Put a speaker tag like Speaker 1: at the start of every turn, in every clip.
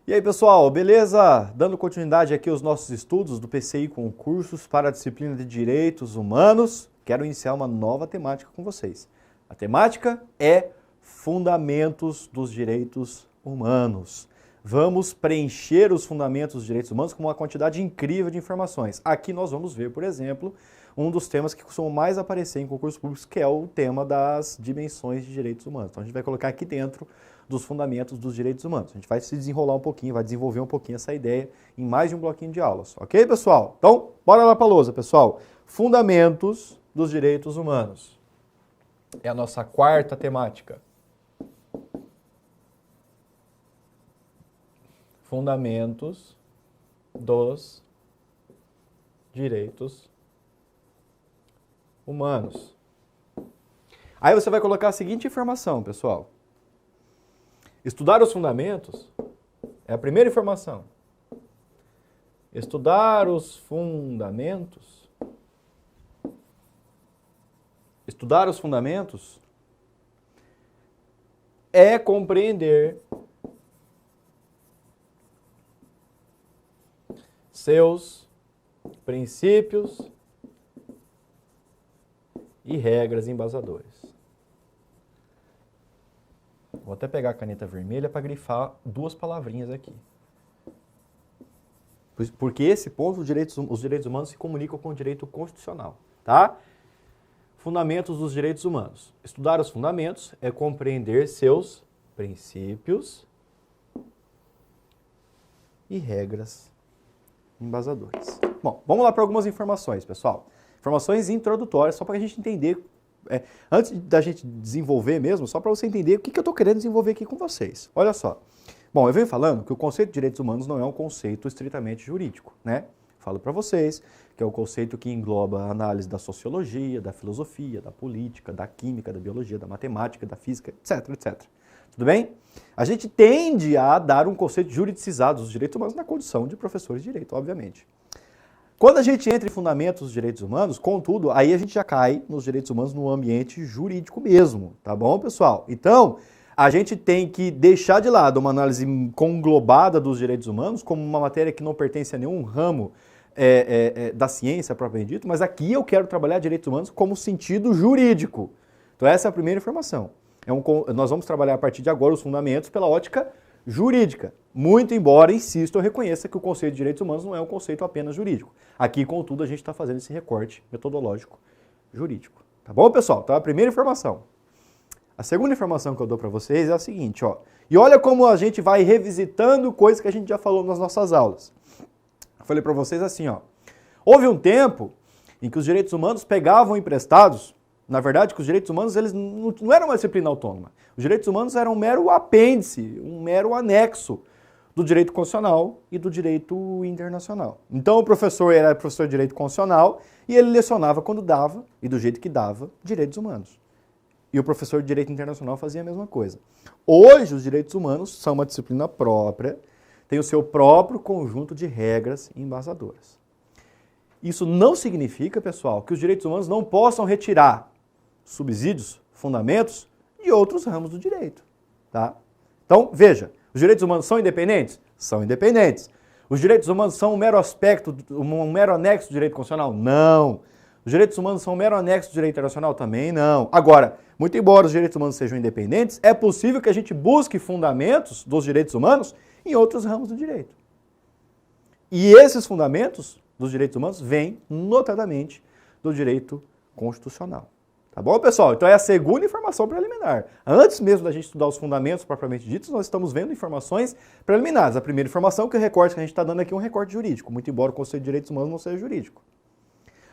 Speaker 1: E aí, pessoal, beleza? Dando continuidade aqui aos nossos estudos do PCI Concursos para a disciplina de Direitos Humanos, quero iniciar uma nova temática com vocês. A temática é Fundamentos dos Direitos Humanos. Vamos preencher os fundamentos dos direitos humanos com uma quantidade incrível de informações. Aqui nós vamos ver, por exemplo, um dos temas que costumam mais aparecer em concursos públicos, que é o tema das dimensões de direitos humanos. Então a gente vai colocar aqui dentro dos fundamentos dos direitos humanos. A gente vai se desenrolar um pouquinho, vai desenvolver um pouquinho essa ideia em mais de um bloquinho de aulas. Ok, pessoal? Então, bora lá para a lousa, pessoal. Fundamentos dos direitos humanos. É a nossa quarta temática. Fundamentos dos direitos humanos. Aí você vai colocar a seguinte informação, pessoal. Estudar os fundamentos é a primeira informação. Estudar os fundamentos. Estudar os fundamentos é compreender seus princípios e regras embasadores. Vou até pegar a caneta vermelha para grifar duas palavrinhas aqui. Porque esse ponto, os direitos humanos se comunicam com o direito constitucional, tá? Fundamentos dos direitos humanos. Estudar os fundamentos é compreender seus princípios e regras embasadores. Bom, vamos lá para algumas informações, pessoal. Informações introdutórias, só para a gente entender, antes da gente desenvolver mesmo, só para você entender o que eu estou querendo desenvolver aqui com vocês. Olha só. Bom, eu venho falando que o conceito de direitos humanos não é um conceito estritamente jurídico, né? Falo para vocês que é um conceito que engloba a análise da sociologia, da filosofia, da política, da química, da biologia, da matemática, da física, etc, etc. Tudo bem? A gente tende a dar um conceito juridicizado dos direitos humanos na condição de professores de direito, obviamente. Quando a gente entra em fundamentos dos direitos humanos, contudo, aí a gente já cai nos direitos humanos no ambiente jurídico mesmo, tá bom, pessoal? Então, a gente tem que deixar de lado uma análise conglobada dos direitos humanos como uma matéria que não pertence a nenhum ramo da ciência propriamente dito, mas aqui eu quero trabalhar direitos humanos como sentido jurídico. Então essa é a primeira informação. Nós vamos trabalhar a partir de agora os fundamentos pela ótica jurídica. Muito embora, insisto, eu reconheça que o conceito de direitos humanos não é um conceito apenas jurídico. Aqui, contudo, a gente está fazendo esse recorte metodológico jurídico. Tá bom, pessoal? Então a primeira informação. A segunda informação que eu dou para vocês é a seguinte, ó. E olha como a gente vai revisitando coisas que a gente já falou nas nossas aulas. Eu falei para vocês assim, ó. Houve um tempo em que os direitos humanos pegavam emprestados. Na verdade, que os direitos humanos eles não eram uma disciplina autônoma. Os direitos humanos eram um mero apêndice, um mero anexo do direito constitucional e do direito internacional. Então o professor era professor de direito constitucional e ele lecionava quando dava, e do jeito que dava, direitos humanos. E o professor de direito internacional fazia a mesma coisa. Hoje os direitos humanos são uma disciplina própria, tem o seu próprio conjunto de regras embasadoras. Isso não significa, pessoal, que os direitos humanos não possam retirar subsídios, fundamentos de outros ramos do direito, tá? Então, veja, os direitos humanos são independentes? São independentes. Os direitos humanos são um mero aspecto, um mero anexo do direito constitucional? Não. Os direitos humanos são um mero anexo do direito internacional? Também não. Agora, muito embora os direitos humanos sejam independentes, é possível que a gente busque fundamentos dos direitos humanos em outros ramos do direito. E esses fundamentos dos direitos humanos vêm, notadamente, do direito constitucional. Tá bom, pessoal? Então é a segunda informação preliminar. Antes mesmo da gente estudar os fundamentos propriamente ditos, nós estamos vendo informações preliminares. A primeira informação, que o recorte que a gente está dando aqui é um recorte jurídico, muito embora o conceito de direitos humanos não seja jurídico.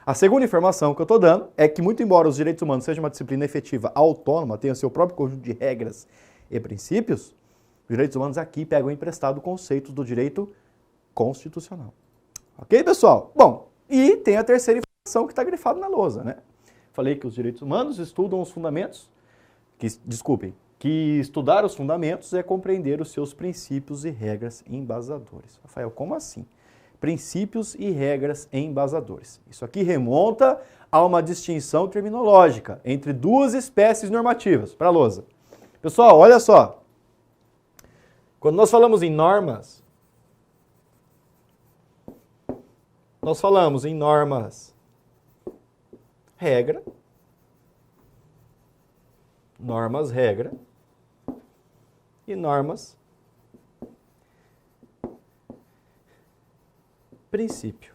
Speaker 1: A segunda informação que eu estou dando é que, muito embora os direitos humanos sejam uma disciplina efetiva autônoma, tenha seu próprio conjunto de regras e princípios, os direitos humanos aqui pegam emprestado conceitos do direito constitucional. Ok, pessoal? Bom, e tem a terceira informação que está grifada na lousa, né? Falei que os direitos humanos estudam os fundamentos, que estudar os fundamentos é compreender os seus princípios e regras embasadores. Rafael, como assim? Princípios e regras embasadores. Isso aqui remonta a uma distinção terminológica entre duas espécies normativas, para a lousa. Pessoal, olha só. Quando nós falamos em normas, nós falamos em normas regra, normas regra e normas princípio.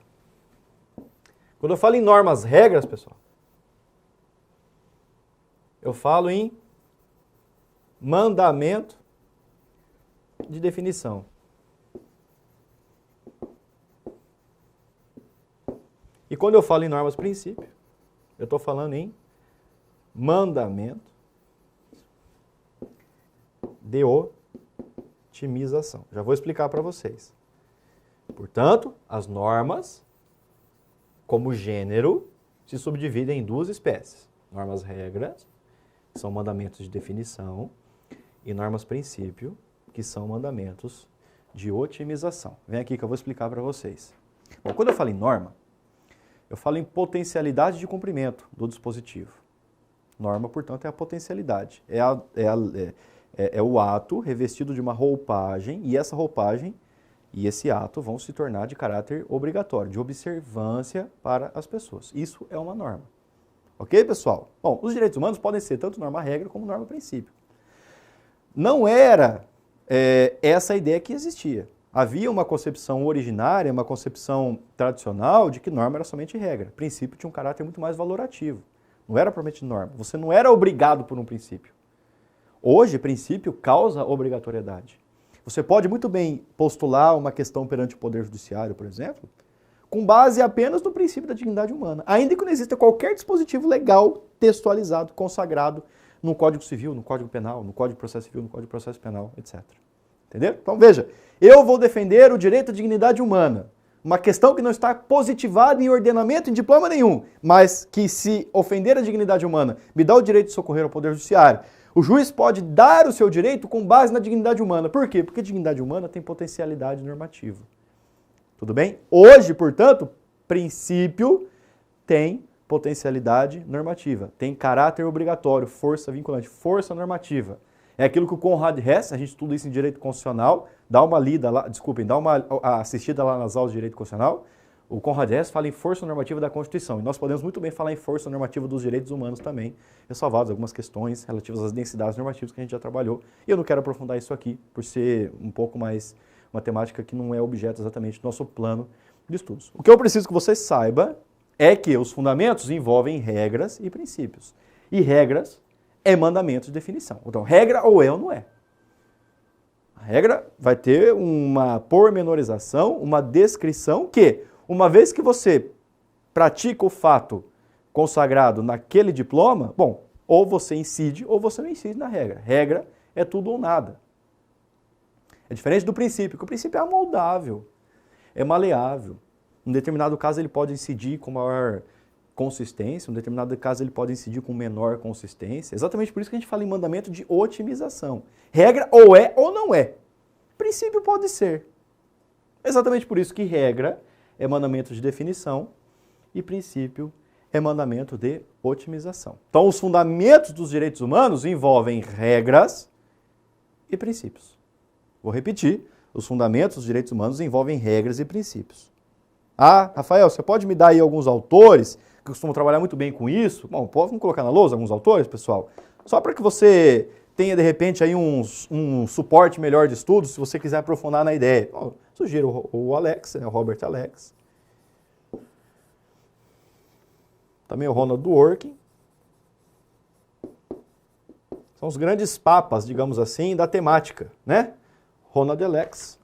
Speaker 1: Quando eu falo em normas regras, pessoal, eu falo em mandamento de definição. E quando eu falo em normas princípio, eu estou falando em mandamento de otimização. Já vou explicar para vocês. Portanto, as normas, como gênero, se subdividem em duas espécies. Normas regras, que são mandamentos de definição, e normas princípio, que são mandamentos de otimização. Vem aqui que eu vou explicar para vocês. Bom, quando eu falo em norma, eu falo em potencialidade de cumprimento do dispositivo. Norma, portanto, é a potencialidade. É o ato revestido de uma roupagem, e essa roupagem e esse ato vão se tornar de caráter obrigatório, de observância para as pessoas. Isso é uma norma. Ok, pessoal? Bom, os direitos humanos podem ser tanto norma-regra como norma-princípio. Não era essa a ideia que existia. Havia uma concepção originária, uma concepção tradicional de que norma era somente regra. Princípio tinha um caráter muito mais valorativo. Não era propriamente norma. Você não era obrigado por um princípio. Hoje, princípio causa obrigatoriedade. Você pode muito bem postular uma questão perante o Poder Judiciário, por exemplo, com base apenas no princípio da dignidade humana, ainda que não exista qualquer dispositivo legal textualizado, consagrado no Código Civil, no Código Penal, no Código de Processo Civil, no Código de Processo Penal, etc. Entendeu? Então, veja, eu vou defender o direito à dignidade humana, uma questão que não está positivada em ordenamento, em diploma nenhum, mas que, se ofender a dignidade humana, me dá o direito de socorrer ao Poder Judiciário. O juiz pode dar o seu direito com base na dignidade humana. Por quê? Porque a dignidade humana tem potencialidade normativa. Tudo bem? Hoje, portanto, princípio tem potencialidade normativa, tem caráter obrigatório, força vinculante, força normativa. É aquilo que o Conrad Hess, a gente estuda isso em direito constitucional, dá uma lida lá, desculpem, dá uma assistida lá nas aulas de direito constitucional. O Conrad Hess fala em força normativa da Constituição, e nós podemos muito bem falar em força normativa dos direitos humanos também, ressalvadas algumas questões relativas às densidades normativas que a gente já trabalhou. E eu não quero aprofundar isso aqui, por ser um pouco mais uma temática que não é objeto exatamente do nosso plano de estudos. O que eu preciso que você saiba é que os fundamentos envolvem regras e princípios. E regras é mandamento de definição. Então, regra ou é ou não é. A regra vai ter uma pormenorização, uma descrição que, uma vez que você pratica o fato consagrado naquele diploma, bom, ou você incide ou você não incide na regra. Regra é tudo ou nada. É diferente do princípio, porque o princípio é amoldável, é maleável. Em determinado caso ele pode incidir com maior consistência, em determinado caso ele pode incidir com menor consistência. Exatamente por isso que a gente fala em mandamento de otimização. Regra ou é ou não é. Princípio pode ser. Exatamente por isso que regra é mandamento de definição e princípio é mandamento de otimização. Então, os fundamentos dos direitos humanos envolvem regras e princípios. Vou repetir, os fundamentos dos direitos humanos envolvem regras e princípios. Ah, Rafael, você pode me dar aí alguns autores que costumam trabalhar muito bem com isso? Bom, vamos colocar na lousa alguns autores, pessoal? Só para que você tenha, de repente, aí um suporte melhor de estudo, se você quiser aprofundar na ideia. Bom, sugiro o Alex, o Robert Alex. Também o Ronald Dworkin. São os grandes papas, digamos assim, da temática, né? Robert Alex,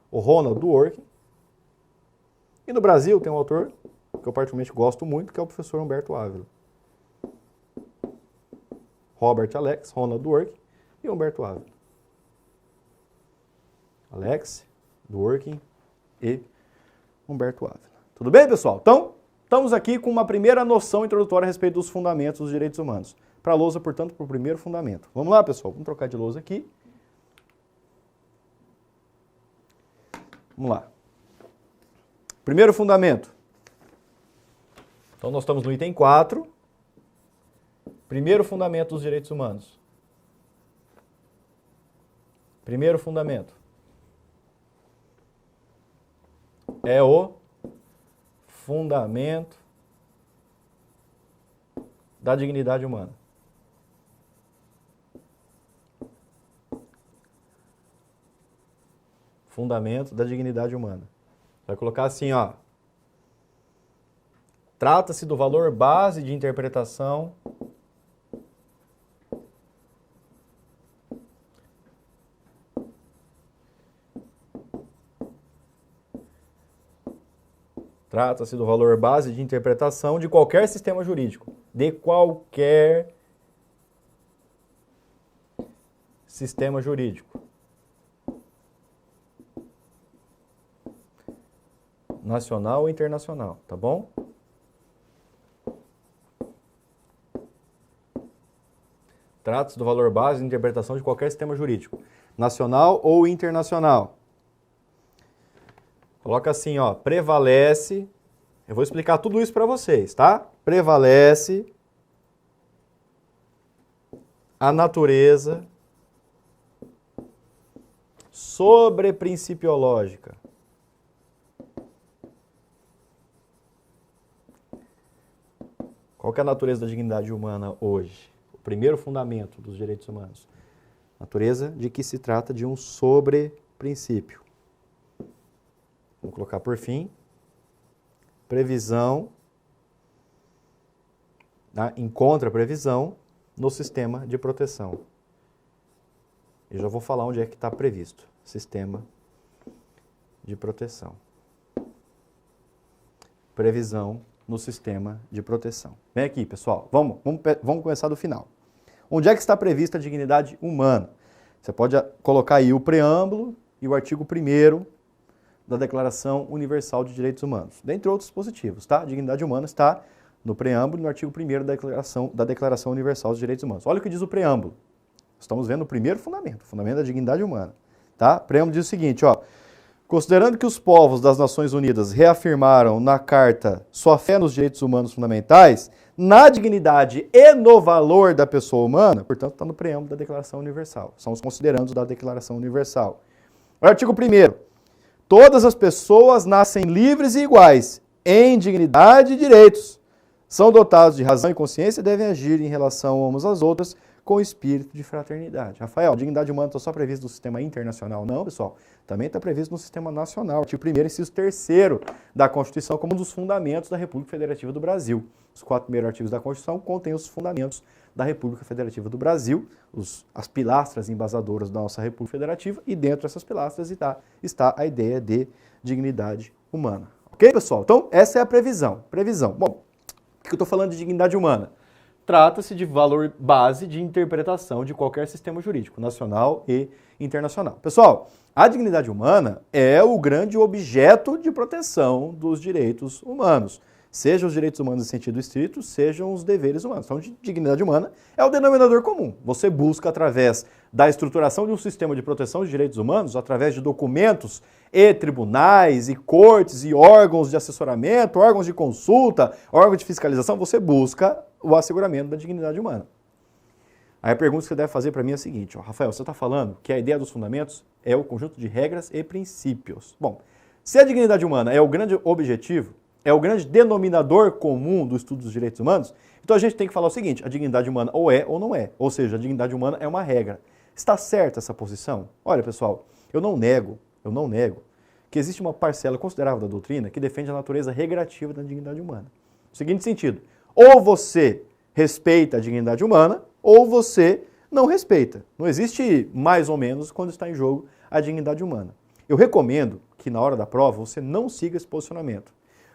Speaker 1: o Ronald Dworkin. E no Brasil tem um autor que eu particularmente gosto muito, que é o professor Humberto Ávila. Robert Alex, Ronald Dworkin e Humberto Ávila. Alex, Dworkin e Humberto Ávila. Tudo bem, pessoal? Então, estamos aqui com uma primeira noção introdutória a respeito dos fundamentos dos direitos humanos. Para a lousa, portanto, para o primeiro fundamento. Vamos lá, pessoal? Vamos trocar de lousa aqui. Vamos lá. Primeiro fundamento. Então, nós estamos no item 4. Primeiro fundamento dos direitos humanos. Primeiro fundamento. é o fundamento da dignidade humana. Fundamento da dignidade humana. Vai colocar assim, ó. Trata-se do valor base de interpretação Trata-se do valor base de interpretação de qualquer sistema jurídico. De qualquer sistema jurídico. Nacional ou internacional, tá bom? Trata-se do valor base de interpretação de qualquer sistema jurídico. Nacional ou internacional. Coloca assim, ó, prevalece, eu vou explicar tudo isso para vocês, tá? Prevalece a natureza sobreprincipiológica. Qual que é a natureza da dignidade humana hoje? O primeiro fundamento dos direitos humanos. Natureza de que se trata de um sobreprincípio. Vamos colocar por fim, previsão, tá? Encontra previsão no sistema de proteção. Eu já vou falar onde é que está previsto. Sistema de proteção. Previsão no sistema de proteção. Vem aqui, pessoal. Vamos começar do final. Onde é que está prevista a dignidade humana? Você pode colocar aí o preâmbulo e o artigo 1º da Declaração Universal de Direitos Humanos, dentre outros dispositivos, tá? A dignidade humana está no preâmbulo e no artigo 1º da Declaração Universal dos Direitos Humanos. Olha o que diz o preâmbulo. Estamos vendo o primeiro fundamento, o fundamento da dignidade humana, tá? O preâmbulo diz o seguinte, ó: considerando que os povos das Nações Unidas reafirmaram na Carta sua fé nos direitos humanos fundamentais, na dignidade e no valor da pessoa humana, portanto, está no preâmbulo da Declaração Universal. São os considerandos da Declaração Universal. O artigo 1º. Todas as pessoas nascem livres e iguais, em dignidade e direitos. São dotados de razão e consciência e devem agir em relação umas às outras com espírito de fraternidade. Rafael, a dignidade humana está só prevista no sistema internacional? Não, pessoal. Também está previsto no sistema nacional. Artigo 1º, inciso 3º da Constituição como um dos fundamentos da República Federativa do Brasil. Os 4 primeiros artigos da Constituição contêm os fundamentos da República Federativa do Brasil, as pilastras embasadoras da nossa República Federativa, e dentro dessas pilastras está a ideia de dignidade humana. Ok, pessoal? Então, essa é a previsão. Bom, por que eu estou falando de dignidade humana? Trata-se de valor base de interpretação de qualquer sistema jurídico, nacional e internacional. Pessoal, a dignidade humana é o grande objeto de proteção dos direitos humanos. Sejam os direitos humanos em sentido estrito, sejam os deveres humanos. Então, dignidade humana é o denominador comum. Você busca, através da estruturação de um sistema de proteção de direitos humanos, através de documentos e tribunais, e cortes, e órgãos de assessoramento, órgãos de consulta, órgãos de fiscalização, você busca o asseguramento da dignidade humana. Aí a pergunta que você deve fazer para mim é a seguinte, ó, Rafael, você está falando que a ideia dos fundamentos é o conjunto de regras e princípios. Bom, se a dignidade humana é o grande objetivo, é o grande denominador comum do estudo dos direitos humanos, então a gente tem que falar o seguinte, a dignidade humana ou é ou não é, ou seja, a dignidade humana é uma regra. Está certa essa posição? Olha, pessoal, eu não nego que existe uma parcela considerável da doutrina que defende a natureza regrativa da dignidade humana. No seguinte sentido, ou você respeita a dignidade humana, ou você não respeita. Não existe mais ou menos quando está em jogo a dignidade humana. Eu recomendo que na hora da prova você não siga esse posicionamento.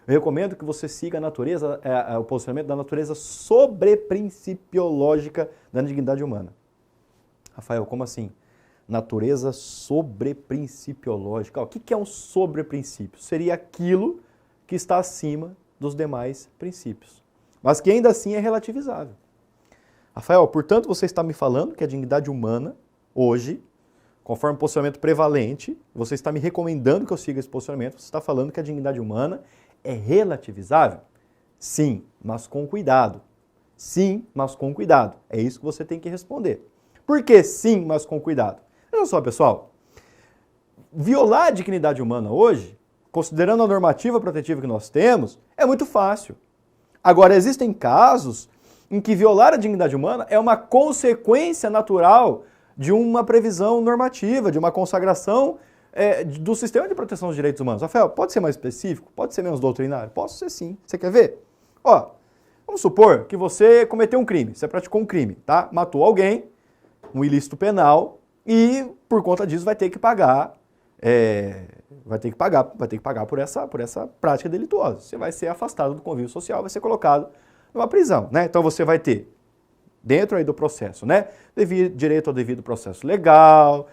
Speaker 1: Eu recomendo que você siga a natureza, o posicionamento da natureza sobreprincipiológica da dignidade humana. Rafael, como assim? Natureza sobreprincipiológica. O que é um sobreprincípio? Seria aquilo que está acima dos demais princípios, mas que ainda assim é relativizável. Rafael, portanto, você está me falando que a dignidade humana, hoje, conforme o posicionamento prevalente, você está me recomendando que eu siga esse posicionamento, você está falando que a dignidade humana é relativizável? Sim, mas com cuidado. Sim, mas com cuidado. É isso que você tem que responder. Por que sim, mas com cuidado? Olha só, pessoal. Violar a dignidade humana hoje considerando a normativa protetiva que nós temos, é muito fácil. Agora, existem casos em que violar a dignidade humana é uma consequência natural de uma previsão normativa, de uma consagração do sistema de proteção dos direitos humanos. Rafael, pode ser mais específico? Pode ser menos doutrinário? Posso ser sim. Você quer ver? Ó, vamos supor que você cometeu um crime, você praticou um crime, tá? Matou alguém, um ilícito penal, e por conta disso vai ter que pagar, por essa prática delituosa. Você vai ser afastado do convívio social, vai ser colocado numa prisão, né? Então você vai ter, dentro aí do processo, né? Direito ao devido processo legal,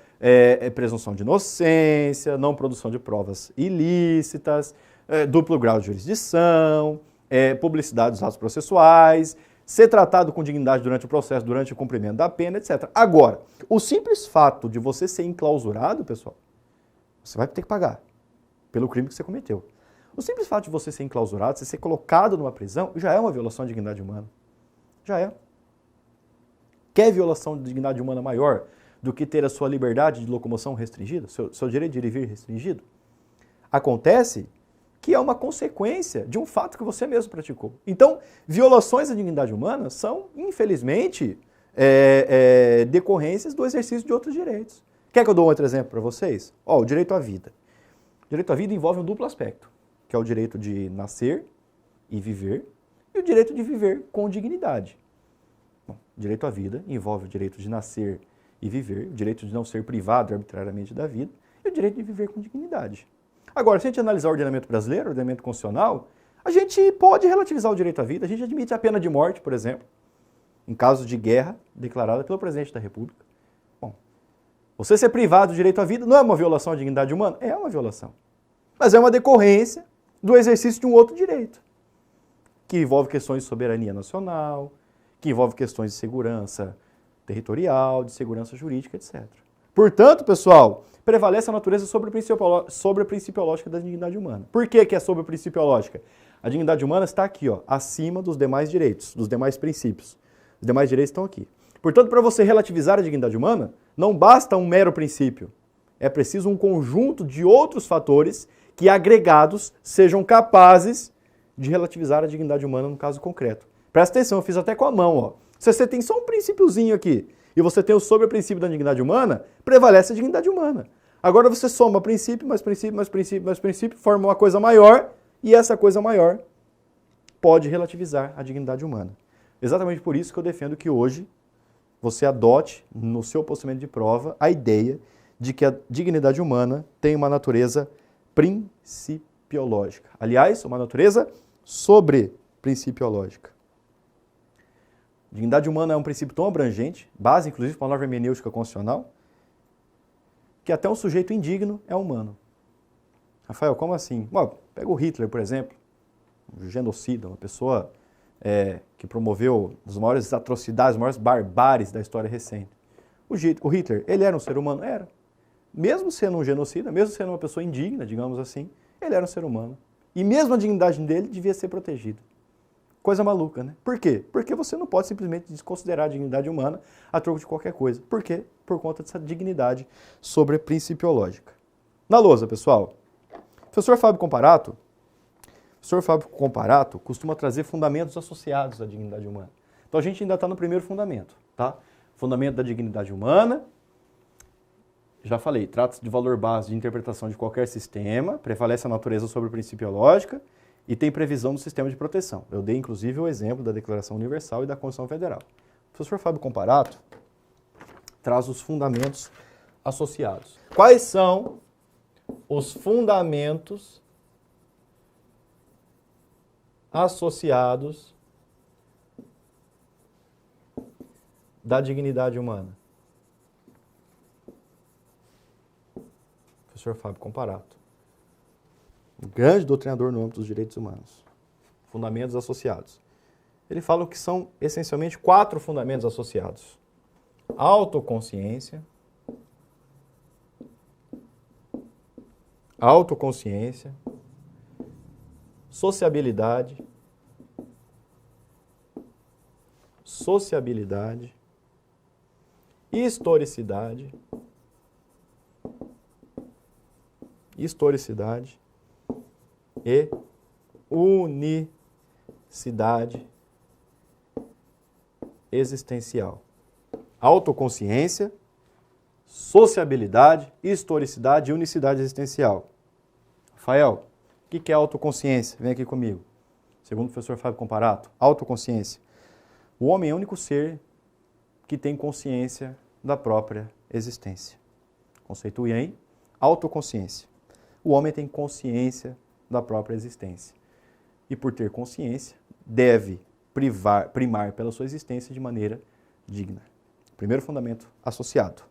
Speaker 1: presunção de inocência, não produção de provas ilícitas, duplo grau de jurisdição, publicidade dos atos processuais, ser tratado com dignidade durante o processo, durante o cumprimento da pena, etc. Agora, o simples fato de você ser enclausurado, pessoal, você vai ter que pagar pelo crime que você cometeu. O simples fato de você ser enclausurado, você ser colocado numa prisão, já é uma violação da dignidade humana. Já é. Quer violação de dignidade humana maior do que ter a sua liberdade de locomoção restringida, seu direito de ir e vir restringido? Acontece que é uma consequência de um fato que você mesmo praticou. Então, violações da dignidade humana são, infelizmente, decorrências do exercício de outros direitos. Quer que eu dou um outro exemplo para vocês? Ó, o direito à vida. O direito à vida envolve um duplo aspecto, que é o direito de nascer e viver, e o direito de viver com dignidade. Bom, o direito à vida envolve o direito de nascer e viver, o direito de não ser privado arbitrariamente da vida, e o direito de viver com dignidade. Agora, se a gente analisar o ordenamento brasileiro, o ordenamento constitucional, a gente pode relativizar o direito à vida, a gente admite a pena de morte, por exemplo, em caso de guerra declarada pelo presidente da República. Bom, você ser privado do direito à vida não é uma violação à dignidade humana? É uma violação. Mas é uma decorrência do exercício de um outro direito, que envolve questões de soberania nacional, que envolve questões de segurança territorial, de segurança jurídica, etc. Portanto, pessoal, prevalece a natureza sobre a principiológica da dignidade humana. Por que é sobre a principiológica? A dignidade humana está aqui, ó, acima dos demais direitos, dos demais princípios. Os demais direitos estão aqui. Portanto, para você relativizar a dignidade humana, não basta um mero princípio. É preciso um conjunto de outros fatores que, agregados, sejam capazes de relativizar a dignidade humana no caso concreto. Presta atenção, eu fiz até com a mão, ó. Se você tem só um princípiozinho aqui e você tem o sobre o princípio da dignidade humana, prevalece a dignidade humana. Agora você soma princípio, mais princípio, mais princípio, mais princípio, forma uma coisa maior e essa coisa maior pode relativizar a dignidade humana. Exatamente por isso que eu defendo que hoje você adote no seu postamento de prova a ideia de que a dignidade humana tem uma natureza principiológica. Aliás, uma natureza sobre-principiológica. Dignidade humana é um princípio tão abrangente, base inclusive para a norma hermenêutica constitucional, que até um sujeito indigno é humano. Rafael, como assim? Bom, pega o Hitler, por exemplo, um genocida, uma pessoa que promoveu as maiores atrocidades, as maiores barbáries da história recente. O Hitler, ele era um ser humano? Era. Mesmo sendo um genocida, mesmo sendo uma pessoa indigna, digamos assim, ele era um ser humano. E mesmo a dignidade dele devia ser protegida. Coisa maluca, né? Por quê? Porque você não pode simplesmente desconsiderar a dignidade humana a troco de qualquer coisa. Por quê? Por conta dessa dignidade sobre-principiológica. Na lousa, pessoal, o professor Fábio Comparato costuma trazer fundamentos associados à dignidade humana. Então a gente ainda está no primeiro fundamento, tá? Fundamento da dignidade humana, já falei, trata-se de valor base de interpretação de qualquer sistema, prevalece a natureza sobre-principiológica, e tem previsão do sistema de proteção. Eu dei, inclusive, o exemplo da Declaração Universal e da Constituição Federal. O professor Fábio Comparato traz os fundamentos associados. Quais são os fundamentos associados da dignidade humana? Professor Fábio Comparato. Um grande doutrinador no âmbito dos direitos humanos. Fundamentos associados. Ele fala que são essencialmente 4 fundamentos associados. Autoconsciência, sociabilidade, historicidade e unicidade existencial. Autoconsciência, sociabilidade, historicidade e unicidade existencial. Rafael, o que é autoconsciência? Vem aqui comigo. Segundo o professor Fábio Comparato, autoconsciência. O homem é o único ser que tem consciência da própria existência. Conceitue aí, autoconsciência. O homem tem consciência da própria existência. E por ter consciência, deve primar pela sua existência de maneira digna. Primeiro fundamento associado,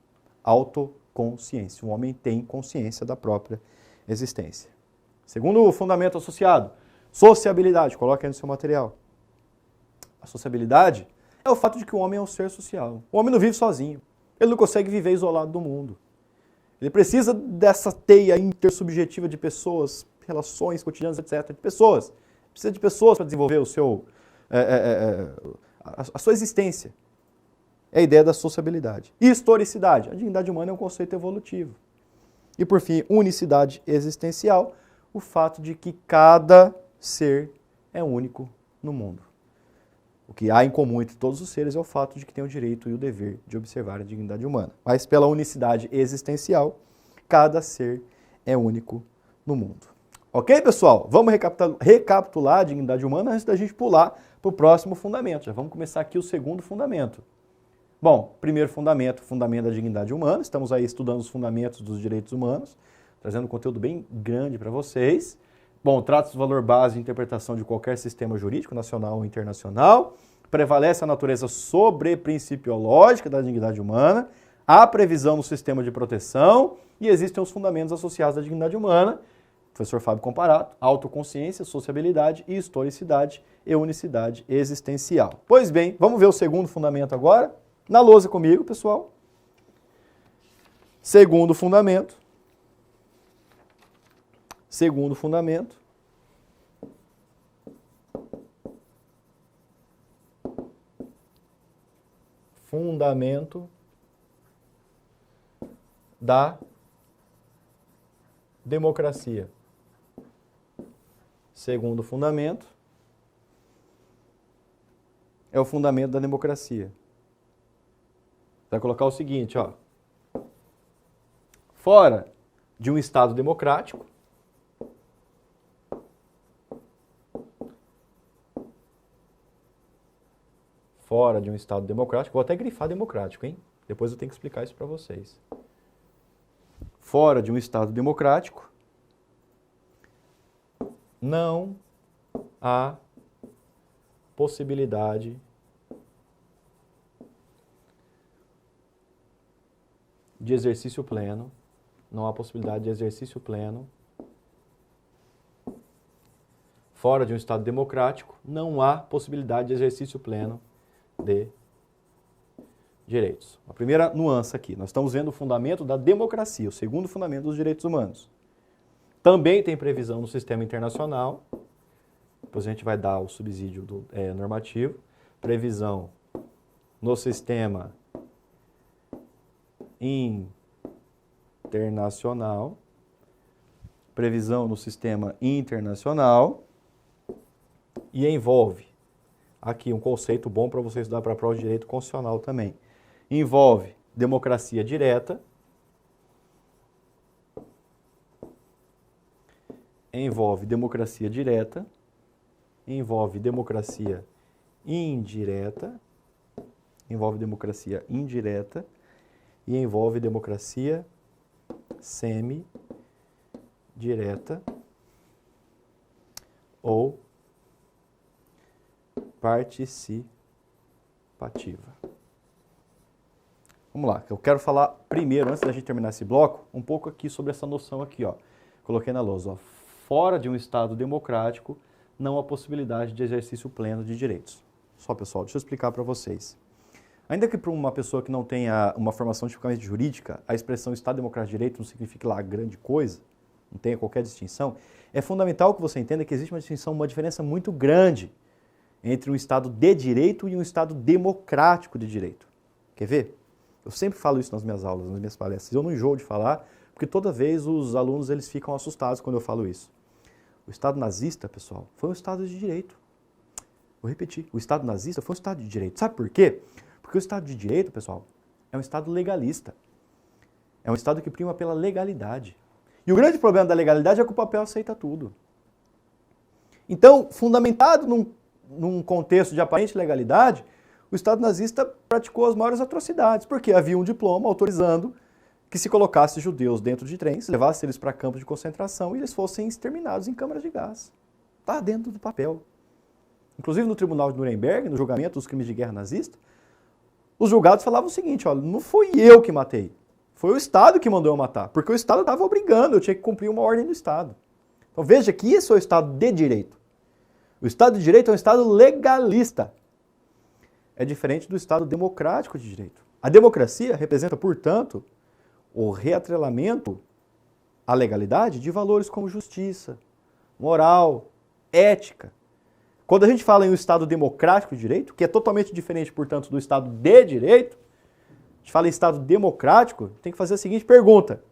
Speaker 1: autoconsciência. O homem tem consciência da própria existência. Segundo fundamento associado, sociabilidade. Coloque aí no seu material. A sociabilidade é o fato de que o homem é um ser social. O homem não vive sozinho. Ele não consegue viver isolado do mundo. Ele precisa dessa teia intersubjetiva de pessoas, relações cotidianas, etc. De pessoas. Precisa de pessoas para desenvolver a sua existência. É a ideia da sociabilidade. Historicidade. A dignidade humana é um conceito evolutivo. E, por fim, unicidade existencial. O fato de que cada ser é único no mundo. O que há em comum entre todos os seres é o fato de que tem o direito e o dever de observar a dignidade humana. Mas pela unicidade existencial, cada ser é único no mundo. Ok, pessoal? Vamos recapitular a dignidade humana antes da gente pular para o próximo fundamento. Já vamos começar aqui o segundo fundamento. Bom, primeiro fundamento, fundamento da dignidade humana. Estamos aí estudando os fundamentos dos direitos humanos, trazendo um conteúdo bem grande para vocês. Bom, trata-se do valor base de interpretação de qualquer sistema jurídico, nacional ou internacional. Prevalece a natureza sobreprincipiológica da dignidade humana. Há previsão no sistema de proteção e existem os fundamentos associados à dignidade humana. Professor Fábio Comparato, autoconsciência, sociabilidade, historicidade e unicidade existencial. Pois bem, vamos ver o segundo fundamento agora. Na lousa comigo, pessoal. Segundo fundamento. Segundo fundamento. Fundamento da democracia. Segundo fundamento é o fundamento da democracia. Vai colocar o seguinte, ó. Fora de um Estado democrático, vou até grifar democrático, hein? Depois eu tenho que explicar isso para vocês. Fora de um Estado democrático, não há possibilidade de exercício pleno, fora de um Estado democrático, não há possibilidade de exercício pleno de direitos. A primeira nuance aqui, nós estamos vendo o fundamento da democracia, o segundo fundamento dos direitos humanos. Também tem previsão no sistema internacional, depois a gente vai dar o subsídio normativo, previsão no sistema internacional, previsão no sistema internacional e envolve, aqui um conceito bom para você estudar para a prova de direito constitucional também, envolve democracia direta, envolve democracia indireta, e envolve democracia semi-direta ou participativa. Vamos lá, eu quero falar primeiro, antes da gente terminar esse bloco, um pouco aqui sobre essa noção aqui, ó. Coloquei na lousa, ó. Fora de um Estado democrático, não há possibilidade de exercício pleno de direitos. Só, pessoal, deixa eu explicar para vocês. Ainda que para uma pessoa que não tenha uma formação tipicamente jurídica, a expressão Estado Democrático de Direito não signifique lá grande coisa, não tenha qualquer distinção, é fundamental que você entenda que existe uma distinção, uma diferença muito grande entre um Estado de direito e um Estado democrático de direito. Quer ver? Eu sempre falo isso nas minhas aulas, nas minhas palestras. Eu não enjoo de falar, porque toda vez os alunos eles ficam assustados quando eu falo isso. O Estado nazista, pessoal, foi um Estado de direito. Vou repetir, o Estado nazista foi um Estado de direito. Sabe por quê? Porque o Estado de direito, pessoal, é um Estado legalista. É um Estado que prima pela legalidade. E o grande problema da legalidade é que o papel aceita tudo. Então, fundamentado num contexto de aparente legalidade, o Estado nazista praticou as maiores atrocidades, porque havia um diploma autorizando que se colocasse judeus dentro de trens, levasse eles para campos de concentração e eles fossem exterminados em câmaras de gás. Está dentro do papel. Inclusive no Tribunal de Nuremberg, no julgamento dos crimes de guerra nazista, os julgados falavam o seguinte, olha, não fui eu que matei, foi o Estado que mandou eu matar, porque o Estado estava obrigando, eu tinha que cumprir uma ordem do Estado. Então veja que isso é o Estado de Direito. O Estado de Direito é um Estado legalista. É diferente do Estado democrático de direito. A democracia representa, portanto, o reatrelamento à legalidade de valores como justiça, moral, ética. Quando a gente fala em um Estado democrático de direito, que é totalmente diferente, portanto, do Estado de direito, a gente fala em Estado democrático, tem que fazer a seguinte pergunta.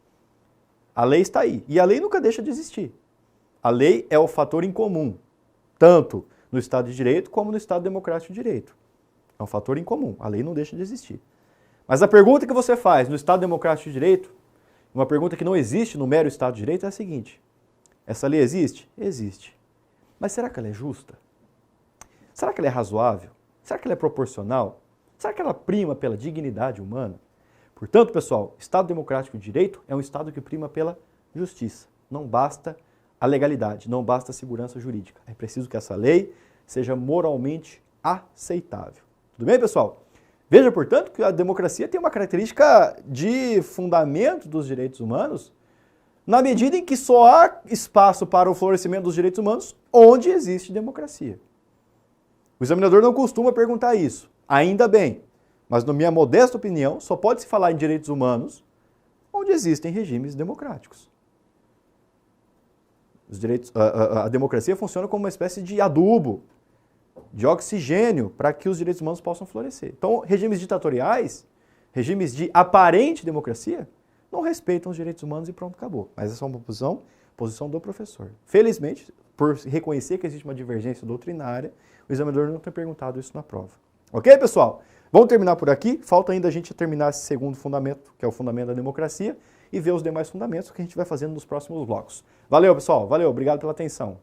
Speaker 1: A lei está aí, e a lei nunca deixa de existir. A lei é o fator em comum, tanto no Estado de direito como no Estado democrático de direito. É um fator em comum, a lei não deixa de existir. Mas a pergunta que você faz no Estado democrático de direito, uma pergunta que não existe no mero Estado de direito, é a seguinte. Essa lei existe? Existe. Mas será que ela é justa? Será que ela é razoável? Será que ela é proporcional? Será que ela prima pela dignidade humana? Portanto, pessoal, Estado democrático de direito é um Estado que prima pela justiça. Não basta a legalidade, não basta a segurança jurídica. É preciso que essa lei seja moralmente aceitável. Tudo bem, pessoal? Veja, portanto, que a democracia tem uma característica de fundamento dos direitos humanos, na medida em que só há espaço para o florescimento dos direitos humanos onde existe democracia. O examinador não costuma perguntar isso, ainda bem, mas na minha modesta opinião, só pode se falar em direitos humanos onde existem regimes democráticos. A democracia funciona como uma espécie de adubo, de oxigênio para que os direitos humanos possam florescer. Então, regimes ditatoriais, regimes de aparente democracia, não respeitam os direitos humanos e pronto, acabou. Mas essa é uma posição do professor. Felizmente, por reconhecer que existe uma divergência doutrinária, o examinador não tem perguntado isso na prova. Ok, pessoal? Vamos terminar por aqui. Falta ainda a gente terminar esse segundo fundamento, que é o fundamento da democracia, e ver os demais fundamentos que a gente vai fazendo nos próximos blocos. Valeu, pessoal. Valeu. Obrigado pela atenção.